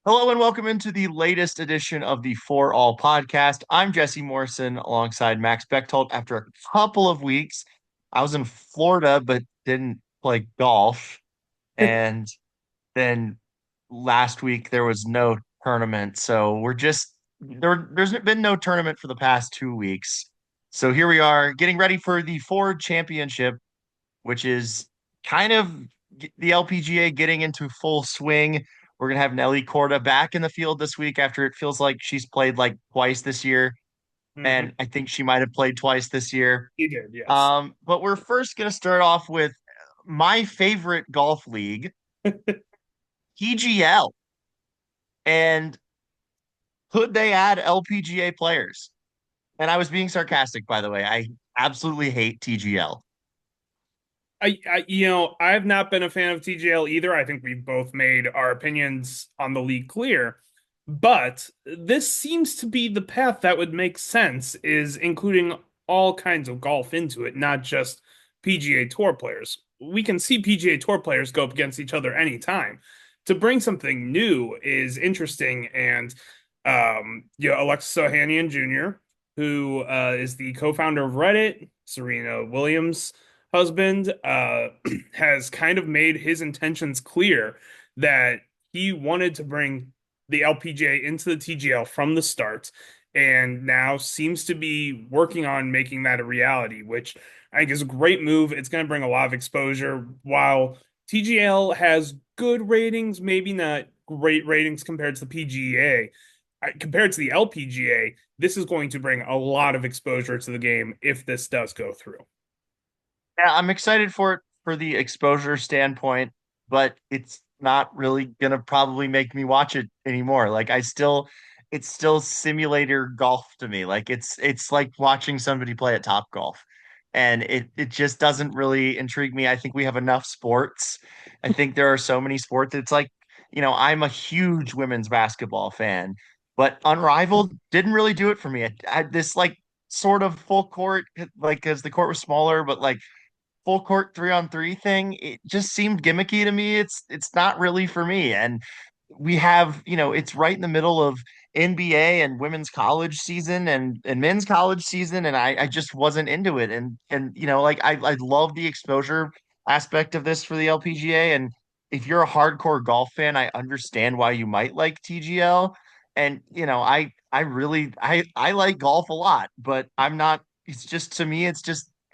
Hello and welcome into the latest edition of the Fore-All Podcast. I'm Jesse Morrison alongside Max Bechtold. After a couple of weeks, I was in Florida but didn't play golf. And then last week there was no tournament. So there's been no tournament for the past 2 weeks. So here we are getting ready for the Ford Championship, which is kind of the LPGA getting into full swing. We're gonna have Nelly Corda back in the field this week after it feels like she's played like twice this year, and Hmm. I think she might have played twice this year. He did, yes. But we're first gonna start off with my favorite golf league, PGL, and could they add LPGA players? And I was being sarcastic, by the way. I absolutely hate TGL. I've not been a fan of TGL either. I think we've both made our opinions on the league clear. But this seems to be the path that would make sense, is including all kinds of golf into it, not just PGA Tour players. We can see PGA Tour players go up against each other anytime. To bring something new is interesting, and Alexis Ohanian Jr., who is the co-founder of Reddit, Serena Williams' husband, has kind of made his intentions clear that he wanted to bring the LPGA into the TGL from the start, and now seems to be working on making that a reality, which I think is a great move. It's going to bring a lot of exposure. While TGL has good ratings, maybe not great ratings compared to the PGA, compared to the LPGA, this is going to bring a lot of exposure to the game if this does go through. Yeah, I'm excited for it for the exposure standpoint, but it's not really gonna probably make me watch it anymore. It's still simulator golf to me. Like it's like watching somebody play at Top Golf. And it just doesn't really intrigue me. I think we have enough sports. I think there are so many sports. It's like, I'm a huge women's basketball fan, but Unrivaled didn't really do it for me. I this like sort of full court, like because the court was smaller, but like full court 3-on-3 thing, it just seemed gimmicky to me. It's not really for me. And we have, it's right in the middle of NBA and women's college season and men's college season, and I just wasn't into it. And like I love the exposure aspect of this for the LPGA. And if you're a hardcore golf fan, I understand why you might like TGL. And I like golf a lot, but I'm not it's just to me,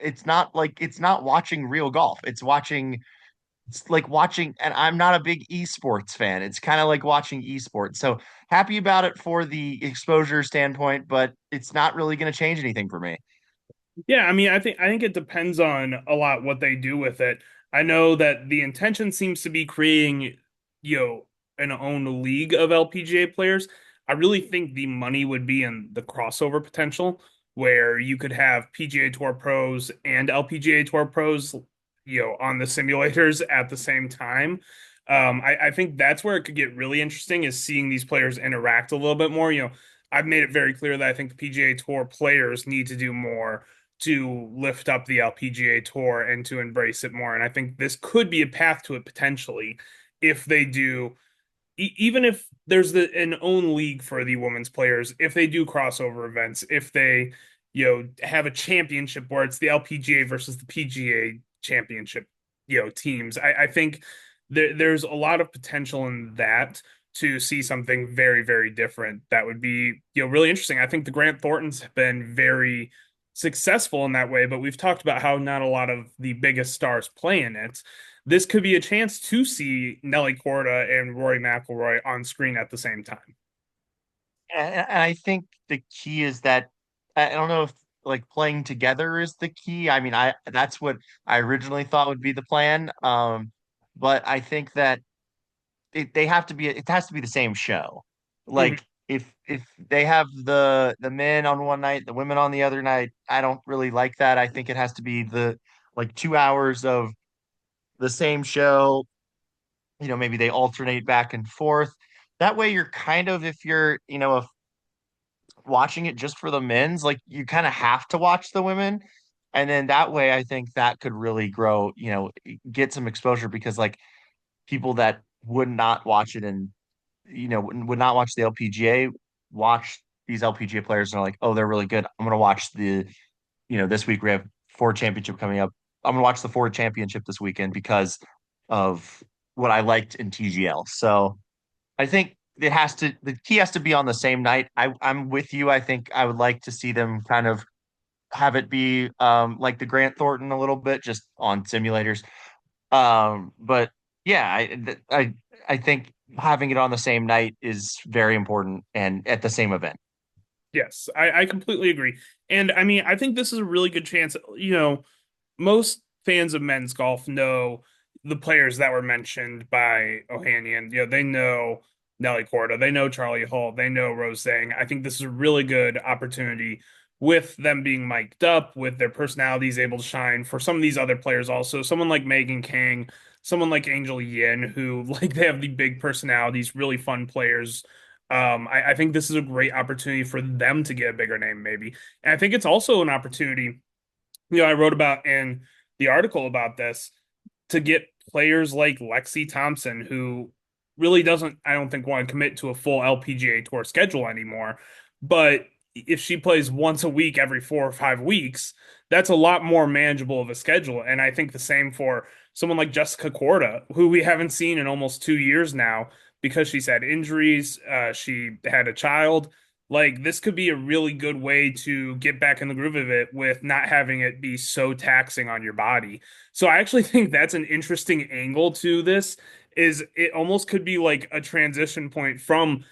it's not watching real golf. It's like watching, and I'm not a big esports fan. It's kind of like watching esports. So happy about it for the exposure standpoint, but it's not really going to change anything for me. Yeah, I mean, I think it depends on a lot what they do with it. I know that the intention seems to be creating, you know, an own league of LPGA players. I really think the money would be in the crossover potential, where you could have PGA Tour pros and LPGA Tour pros, on the simulators at the same time. I think that's where it could get really interesting, is seeing these players interact a little bit more. I've made it very clear that I think the PGA Tour players need to do more to lift up the LPGA Tour and to embrace it more. And I think this could be a path to it potentially if they do, even if there's an own league for the women's players, if they do crossover events, if they, have a championship where it's the LPGA versus the PGA championship, teams. I think there's a lot of potential in that to see something very, very different that would be, really interesting. I think the Grant Thorntons have been very successful in that way, but we've talked about how not a lot of the biggest stars play in it. This could be a chance to see Nelly Corda and Rory McIlroy on screen at the same time. And I think the key is that I don't know if like playing together is the key. I mean, I that's what I originally thought would be the plan. But I think that it has to be the same show. Mhm. Like if they have the men on one night, the women on the other night, I don't really like that. I think it has to be the like 2 hours of the same show. Maybe they alternate back and forth. That way you're kind of if you're, if watching it just for the men's, like you kind of have to watch the women. And then that way I think that could really grow, get some exposure because like people that would not watch it and would not watch the LPGA, watch these LPGA players and are like, oh, they're really good. I'm gonna watch this week we have Ford Championship coming up. I'm gonna watch the Ford Championship this weekend because of what I liked in TGL. So I think the key has to be on the same night. I'm with you. I think I would like to see them kind of have it be like the Grant Thornton a little bit just on simulators. But yeah, I think having it on the same night is very important and at the same event. Yes, I completely agree. And I mean, I think this is a really good chance. Most fans of men's golf know the players that were mentioned by Ohanian. They know Nelly Korda, they know Charlie Hull, they know Rose Zhang. I think this is a really good opportunity with them being mic'd up, with their personalities able to shine for some of these other players also. Someone like Megan Kang, someone like Angel Yin, who like they have the big personalities, really fun players. I think this is a great opportunity for them to get a bigger name, maybe. And I think it's also an opportunity I wrote about in the article about this to get players like Lexi Thompson, who really doesn't, I don't think, want to commit to a full LPGA tour schedule anymore. But if she plays once a week every 4 or 5 weeks, that's a lot more manageable of a schedule. And I think the same for someone like Jessica Korda, who we haven't seen in almost 2 years now because she's had injuries. She had a child. Like, this could be a really good way to get back in the groove of it with not having it be so taxing on your body. So I actually think that's an interesting angle to this is it almost could be like a transition point from,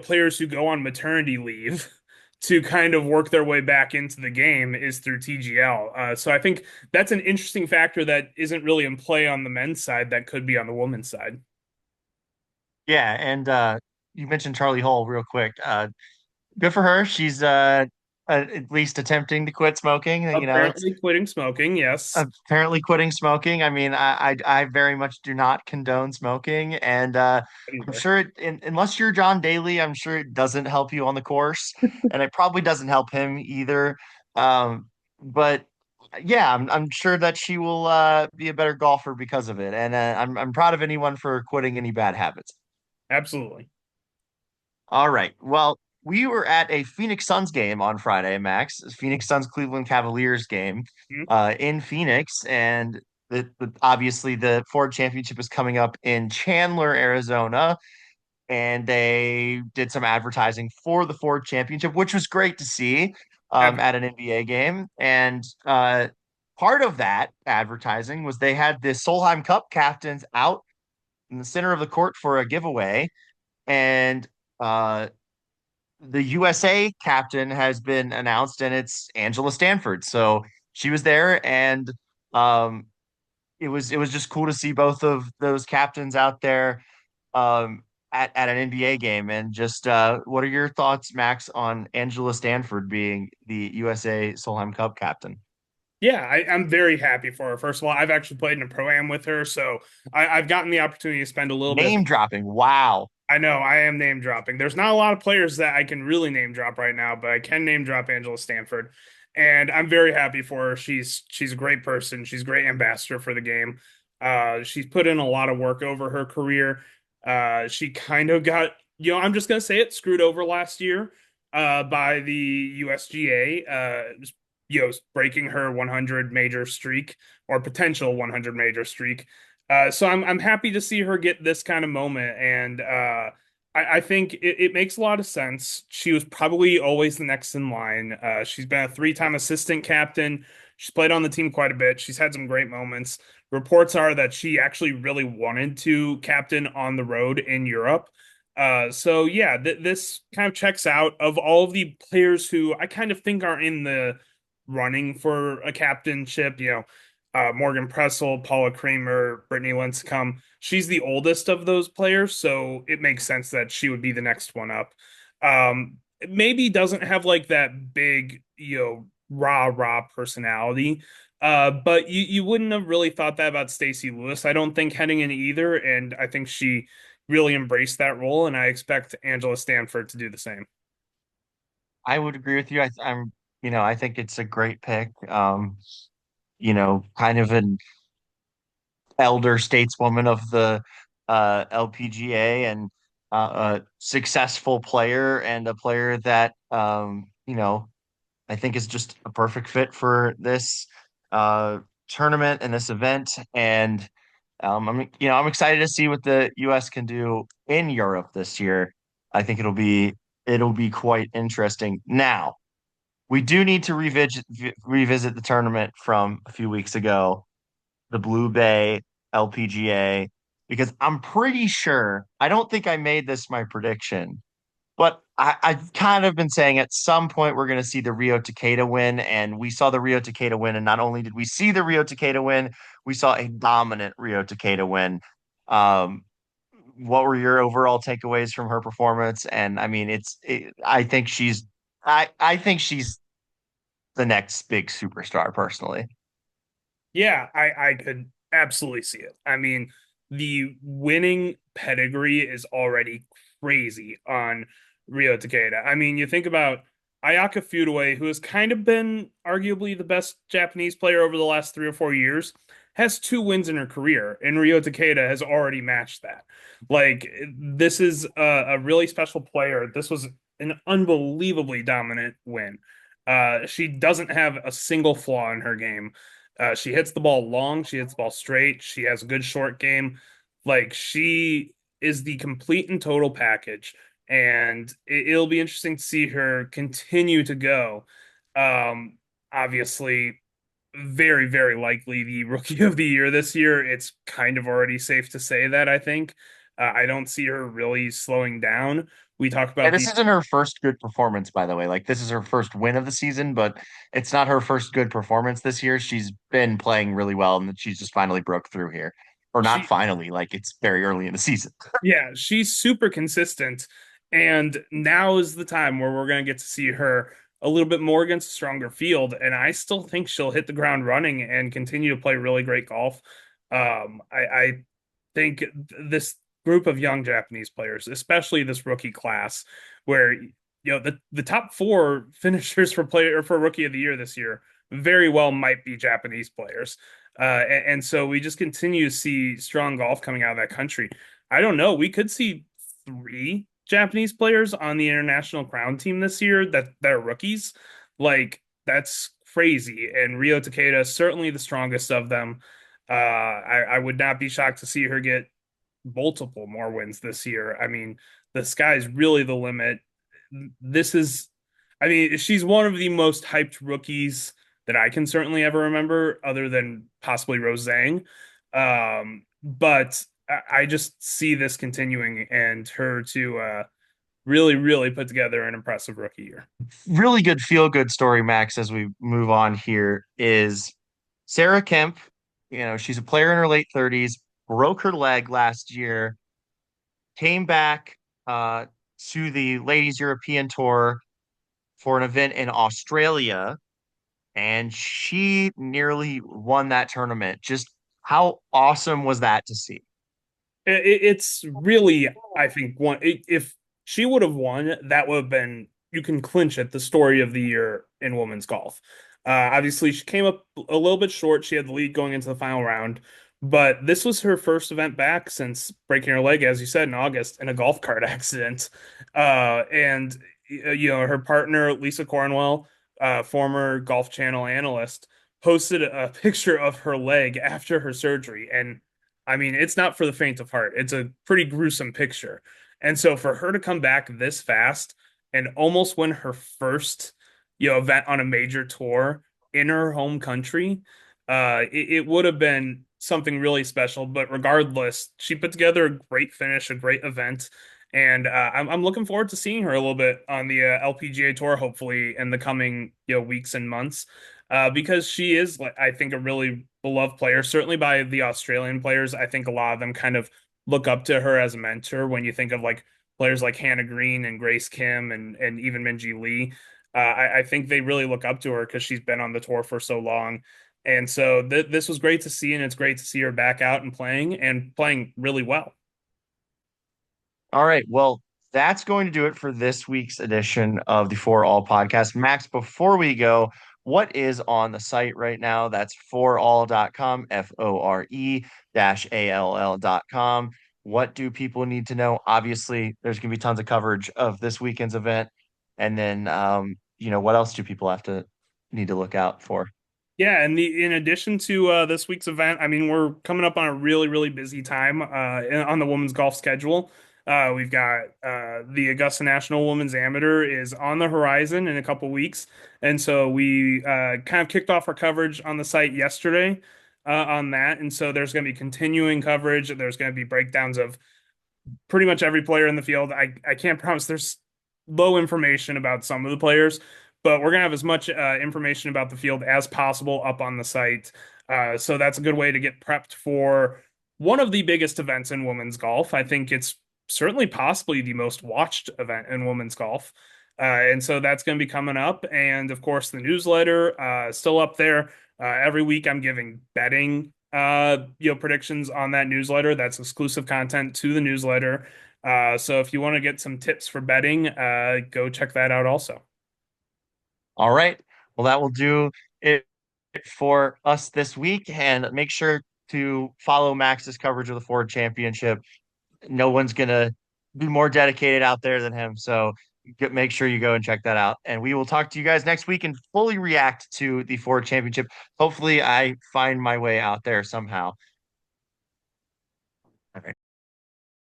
players who go on maternity leave to kind of work their way back into the game is through TGL. So I think that's an interesting factor that isn't really in play on the men's side that could be on the women's side. Yeah, and you mentioned Charlie Hull real quick. Good for her. She's at least attempting to quit smoking. It's Apparently quitting smoking, yes. apparently quitting smoking. I mean, I very much do not condone smoking, and I'm Either. sure unless you're John Daly, I'm sure it doesn't help you on the course, and it probably doesn't help him either. But yeah, I'm sure that she will be a better golfer because of it, and I'm proud of anyone for quitting any bad habits. Absolutely. All right. Well, we were at a Phoenix Suns game on Friday, Max. Phoenix Suns Cleveland Cavaliers game Mhm. in Phoenix, and obviously the Ford Championship is coming up in Chandler, Arizona, and they did some advertising for the Ford Championship, which was great to see at an NBA game. And part of that advertising was they had the Solheim Cup captains out in the center of the court for a giveaway, and uh, the USA captain has been announced, and it's Angela Stanford. So she was there, and um, it was just cool to see both of those captains out there at an NBA game. And just what are your thoughts, Max, on Angela Stanford being the USA Solheim Cup captain? Yeah, I'm very happy for her. First of all, I've actually played in a pro-am with her, so I've gotten the opportunity to spend a little bit. Name dropping. Wow. I know I am name dropping. There's not a lot of players that I can really name drop right now, but I can name drop Angela Stanford, and I'm very happy for her. She's a great person. She's a great ambassador for the game. She's put in a lot of work over her career. She kind of got, I'm just gonna say it, screwed over last year by the USGA, breaking her 100 major streak or potential 100 major streak. So I'm happy to see her get this kind of moment, and I think it makes a lot of sense. She was probably always the next in line. She's been a three-time assistant captain. She's played on the team quite a bit. She's had some great moments. Reports are that she actually really wanted to captain on the road in Europe. So yeah, this kind of checks out of all of the players who I kind of think are in the running for a captainship. Morgan Pressel, Paula Kramer, Brittany Lincecum. She's the oldest of those players, so it makes sense that she would be the next one up. Maybe doesn't have like that big, rah rah personality. But you wouldn't have really thought that about Stacey Lewis, I don't think, heading in either. And I think she really embraced that role, and I expect Angela Stanford to do the same. I would agree with you. I think it's a great pick. Kind of an elder stateswoman of the LPGA, and a successful player and a player that I think is just a perfect fit for this uh, tournament and this event. And I'm excited to see what the U.S. can do in Europe this year. I think it'll be quite interesting. Now, we do need to revisit the tournament from a few weeks ago, the Blue Bay LPGA, because I'm pretty sure, I don't think I made this my prediction, but I've kind of been saying at some point we're going to see the Rio Takeda win, and we saw the Rio Takeda win. And not only did we see the Rio Takeda win, we saw a dominant Rio Takeda win. Um, what were your overall takeaways from her performance? And I mean, I think she's the next big superstar personally. Yeah, I could absolutely see it. I mean, the winning pedigree is already crazy on Rio Takeda. I mean, you think about Ayaka Fudue, who has kind of been arguably the best Japanese player over the last 3 or 4 years, has 2 wins in her career, and Rio Takeda has already matched that. Like, this is a really special player. This was an unbelievably dominant win. She doesn't have a single flaw in her game. She hits the ball long. She hits the ball straight. She has a good short game. Like, she is the complete and total package. And it'll be interesting to see her continue to go. Obviously, very, very likely the rookie of the year this year. It's kind of already safe to say that, I think. I don't see her really slowing down. We talked And about this the isn't her first good performance, by the way. Like this is her first win of the season, but it's not her first good performance this year. She's been playing really well, and she's just finally broke through here, or not she finally. Like it's very early in the season. Yeah, she's super consistent. And now is the time where we're going to get to see her a little bit more against a stronger field. And I still think she'll hit the ground running and continue to play really great golf. I think this group of young Japanese players, especially this rookie class, where the top four finishers for player or for rookie of the year this year very well might be Japanese players. And so we just continue to see strong golf coming out of that country. I don't know. We could see 3 Japanese players on the international crown team this year that are rookies. Like, that's crazy. And Rio Takeda is certainly the strongest of them. I would not be shocked to see her get multiple more wins this year. I mean, the sky's really the limit. This is, I mean, she's one of the most hyped rookies that I can certainly ever remember, other than possibly Rose Zhang. But I just see this continuing and her to really, really put together an impressive rookie year. Really good feel good story, Max, as we move on here is Sarah Kemp. She's a player in her late 30s, broke her leg last year, came back uh, to the Ladies European Tour for an event in Australia, and she nearly won that tournament. Just how awesome was that to see? It's really, I think, if she would have won, that would have been, you can clinch it, the story of the year in women's golf. Obviously, she came up a little bit short. She had the lead going into the final round, but this was her first event back since breaking her leg, as you said, in August in a golf cart accident. And her partner, Lisa Cornwell, former Golf Channel analyst, posted a picture of her leg after her surgery, and I mean, it's not for the faint of heart. It's a pretty gruesome picture. And so for her to come back this fast and almost win her first, event on a major tour in her home country, it would have been something really special. But regardless, she put together a great finish, a great event. And I'm looking forward to seeing her a little bit on the LPGA tour, hopefully in the coming weeks and months, because she is, like, I think, a really beloved player, certainly by the Australian players. I think a lot of them kind of look up to her as a mentor when you think of like players like Hannah Green and Grace Kim and even Minji Lee. I think they really look up to her because she's been on the tour for so long. And so this was great to see, and it's great to see her back out and playing really well. All right. Well, that's going to do it for this week's edition of the For All podcast. Max, before we go, what is on the site right now? That's forall.com, FORE-ALL.com. what do people need to know? Obviously, there's going to be tons of coverage of this weekend's event. And then, what else do people have to need to look out for? Yeah, and in addition to this week's event, I mean, we're coming up on a really, really busy time on the women's golf schedule. We've got the Augusta National Women's Amateur is on the horizon in a couple weeks, and so we kind of kicked off our coverage on the site yesterday on that, and so there's going to be continuing coverage. There's going to be breakdowns of pretty much every player in the field. I can't promise there's low information about some of the players, but we're gonna have as much information about the field as possible up on the site. So that's a good way to get prepped for one of the biggest events in women's golf. I think it's certainly possibly the most watched event in women's golf. And so that's going to be coming up. And of course, the newsletter still up there. Every week I'm giving betting predictions on that newsletter. That's exclusive content to the newsletter. So if you want to get some tips for betting, go check that out also. All right. Well, that will do it for us this week. And make sure to follow Max's coverage of the Ford Championship. No one's going to be more dedicated out there than him. So make sure you go and check that out. And we will talk to you guys next week and fully react to the Ford Championship. Hopefully, I find my way out there somehow.